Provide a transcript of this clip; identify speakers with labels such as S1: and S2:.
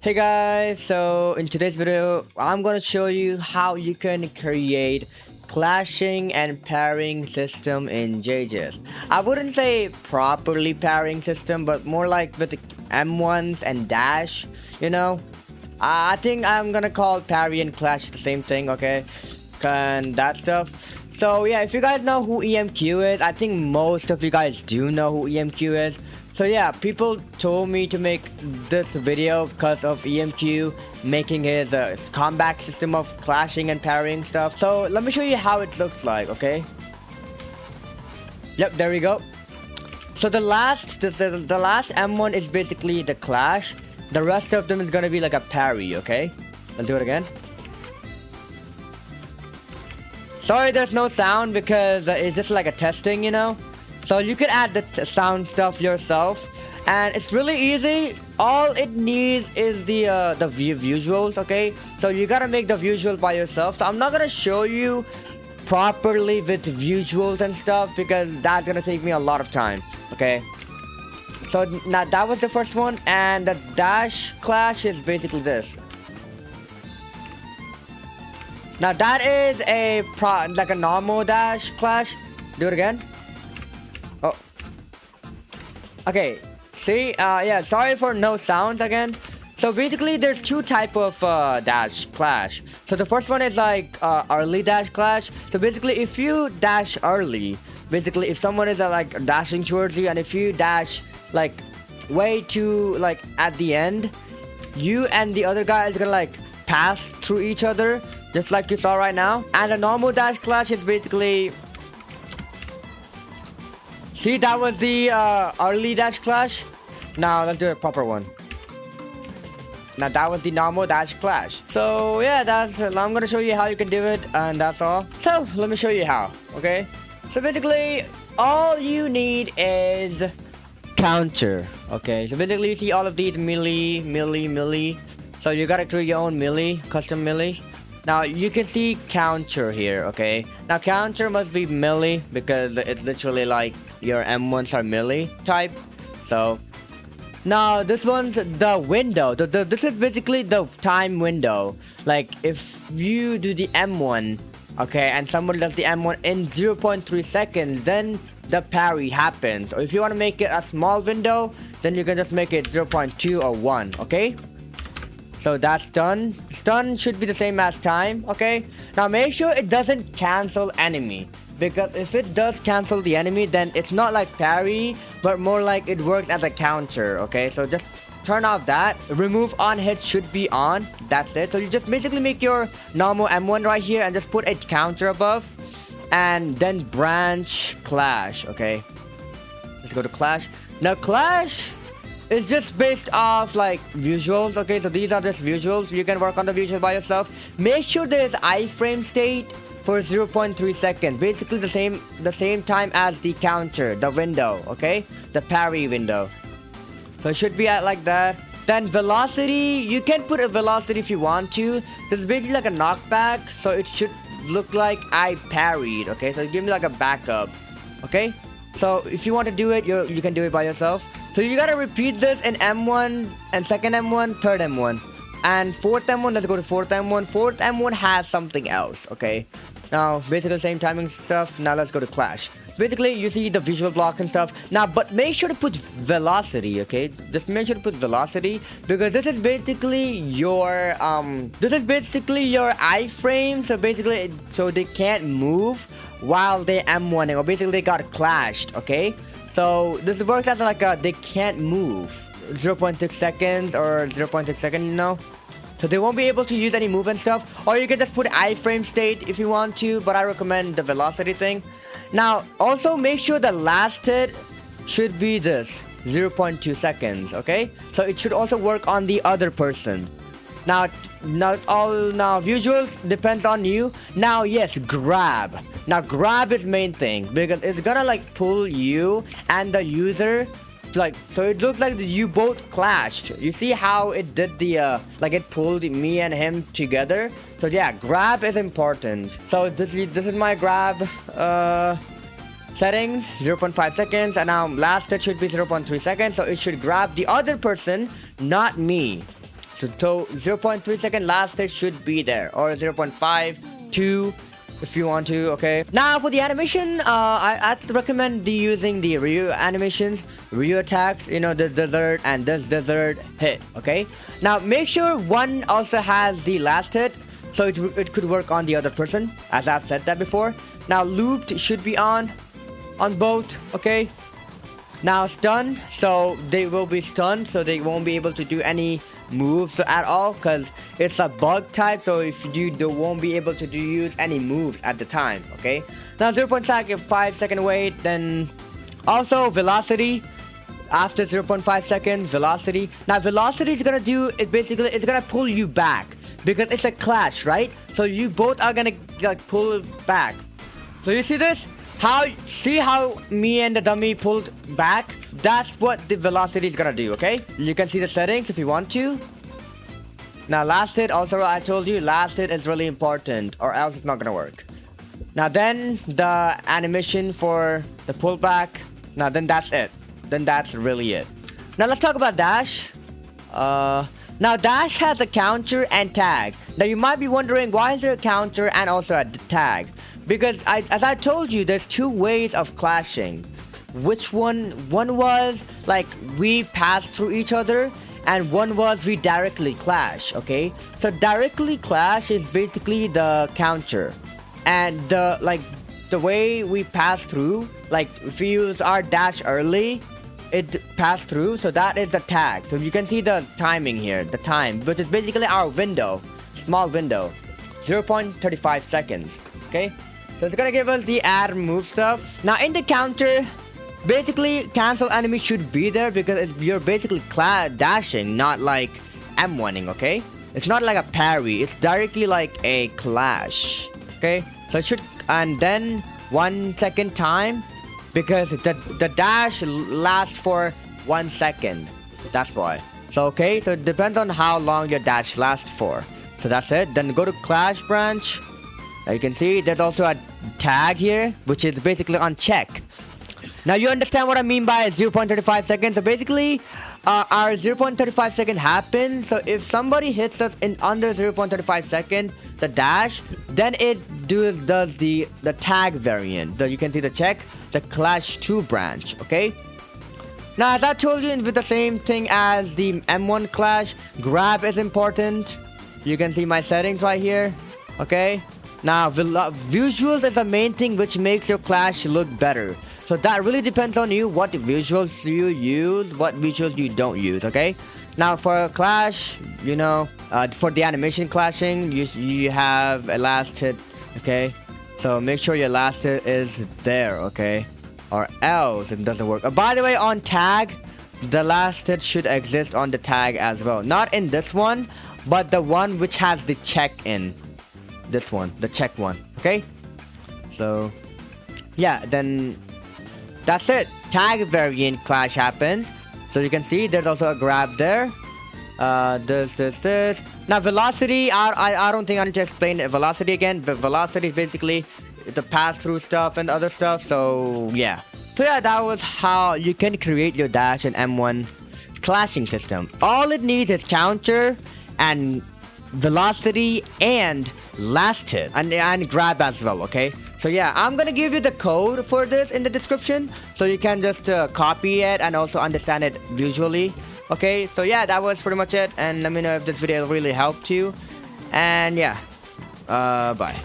S1: Hey guys, so in today's video I'm gonna show you how you can create clashing and pairing system in JJS. I wouldn't say properly pairing system, but more like with the M1s and dash, you know. I think I'm gonna call parry and clash the same thing, okay? And that stuff. So yeah, if you guys know who EMQ is, I think most of you guys do know who EMQ is. So yeah, people told me to make this video because of EMQ making his combat system of clashing and parrying stuff. So let me show you how it looks like, okay? Yep, there we go. So the last M1 is basically the clash. The rest of them is gonna be like a parry, okay? Let's do it again. Sorry there's no sound because it's just like a testing, you know? So you can add the sound stuff yourself, and it's really easy. All it needs is the visuals, okay? So you gotta make the visual by yourself. So I'm not gonna show you properly with visuals and stuff because that's gonna take me a lot of time, okay? So now that was the first one, and the dash clash is basically this. Now that is like a normal dash clash. Do it again. Oh. Okay. See? Yeah, sorry for no sounds again. So basically there's two type of dash clash. So the first one is like early dash clash. So basically if you dash early, basically if someone is like dashing towards you, and if you dash like way too like at the end, you and the other guy is gonna like pass through each other, just like you saw right now. And the normal dash clash is basically, see, that was the early dash clash. Now let's do a proper one. Now that was the normal dash clash. So yeah, I'm gonna show you how you can do it, and that's all. So let me show you how, okay? So basically all you need is counter, okay? So basically you see all of these melee. So you gotta create your own melee, custom melee. Now you can see counter here, okay? Now counter must be melee because it's literally like your M1s are melee type. So now this one's the window. This is basically the time window. Like if you do the M1, okay, and someone does the M1 in 0.3 seconds, then the parry happens. Or if you want to make it a small window, then you can just make it 0.2 or 1, okay? So that's done. Stun should be the same as time, okay? Now make sure it doesn't cancel enemy, because if it does cancel the enemy, then it's not like parry, but more like it works as a counter, okay? So just turn off that. Remove on hit should be on. That's it. So you just basically make your normal M1 right here and just put a counter above, and then branch clash, okay? Let's go to clash. Now clash is just based off like visuals, okay? So these are just visuals. You can work on the visuals by yourself. Make sure there is iframe state for 0.3 seconds. Basically the same time as the counter, the window, okay? The parry window. So it should be at like that. Then velocity, you can put a velocity if you want to. This is basically like a knockback, so it should look like I parried, okay? So give me like a backup, okay? So if you want to do it, you can do it by yourself. So you gotta repeat this in M1 and second M1, third M1, and fourth M1. Let's go to fourth M1. Fourth M1 has something else, okay? Now basically the same timing stuff. Now let's go to clash. Basically you see the visual block and stuff. Now but make sure to put velocity, okay? Just make sure to put velocity, because this is basically your iframe. So basically so they can't move while they M1ing, or basically they got clashed, okay? So this works as like they can't move 0.6 seconds or 0.6 seconds, you know? So they won't be able to use any move and stuff. Or you can just put iframe state if you want to, but I recommend the velocity thing. Now also make sure the last hit should be this 0.2 seconds, okay? So it should also work on the other person. Now it's all visuals depends on you. Now yes, grab. Now grab is main thing, because it's gonna like pull you and the user, like, so it looks like you both clashed. You see how it did the like it pulled me and him together. So yeah, grab is important. So this is my grab settings, 0.5 seconds, and now last hit should be 0.3 seconds. So it should grab the other person, not me. So 0.3 second last hit should be there, or 0.5, 2 if you want to. Okay, now for the animation, I'd recommend using the Ryu animations, Ryu attacks, you know, this desert and this desert hit. Okay, now make sure one also has the last hit, so it could work on the other person, as I've said that before. Now looped should be on both. Okay, now stun, so they will be stunned, so they won't be able to do any moves at all, because it's a bug type, so if you they won't be able to use any moves at the time. Okay, now 0.5 second wait, then also velocity after 0.5 seconds, velocity. Now velocity is gonna do it, basically it's gonna pull you back because it's a clash, right? So you both are gonna like pull back. So you see this, see how me and the dummy pulled back? That's what the velocity is gonna do. Okay, you can see the settings if you want to. Now last hit, also I told you last hit is really important, or else it's not gonna work. Now then the animation for the pullback. Now then that's it. Then that's really it. Now let's talk about dash. Now dash has a counter and tag. Now you might be wondering, why is there a counter and also a tag? Because as I told you, there's two ways of clashing. Which one was like we pass through each other, and one was we directly clash. Okay, so directly clash is basically the counter, and the way we pass through, like if we use our dash early, it passed through, so that is the tag. So you can see the timing here, the time, which is basically our window, small window, 0.35 seconds. Okay, so it's gonna give us the add move stuff. Now in the counter, basically cancel enemy should be there, because you're basically dashing, not like M1ing. Okay, it's not like a parry, it's directly like a clash. Okay, so it should, and then 1 second time, because the dash lasts for 1 second. That's why. So okay, so it depends on how long your dash lasts for. So that's it. Then go to clash branch. Now you can see there's also a tag here, which is basically on check. Now you understand what I mean by 0.35 seconds. So basically our 0.35 second happens. So if somebody hits us in under 0.35 second, the dash, then it does the tag variant. You can see the check, the clash 2 branch. Okay, now as I told you, with the same thing as the M1 clash, grab is important. You can see my settings right here. Okay, now visuals is the main thing which makes your clash look better. So that really depends on you, what visuals you use, what visuals you don't use. Okay, now for a clash, you know, for the animation clashing, you have a last hit. Okay, so make sure your last hit is there. Okay, or else it doesn't work. By the way, on tag, the last hit should exist on the tag as well, not in this one, but the one which has the check in. This one, the check one. Okay, so yeah, then that's it. Tag variant clash happens. So you can see there's also a grab there. This. Now velocity, I don't think I need to explain velocity again. But velocity is basically the pass through stuff and other stuff. So yeah. So yeah, that was how you can create your dash and M1 clashing system. All it needs is counter and velocity and last hit and grab as well. Okay, so yeah, I'm gonna give you the code for this in the description, so you can just copy it and also understand it visually. Okay, so yeah, that was pretty much it, and let me know if this video really helped you, and yeah, bye.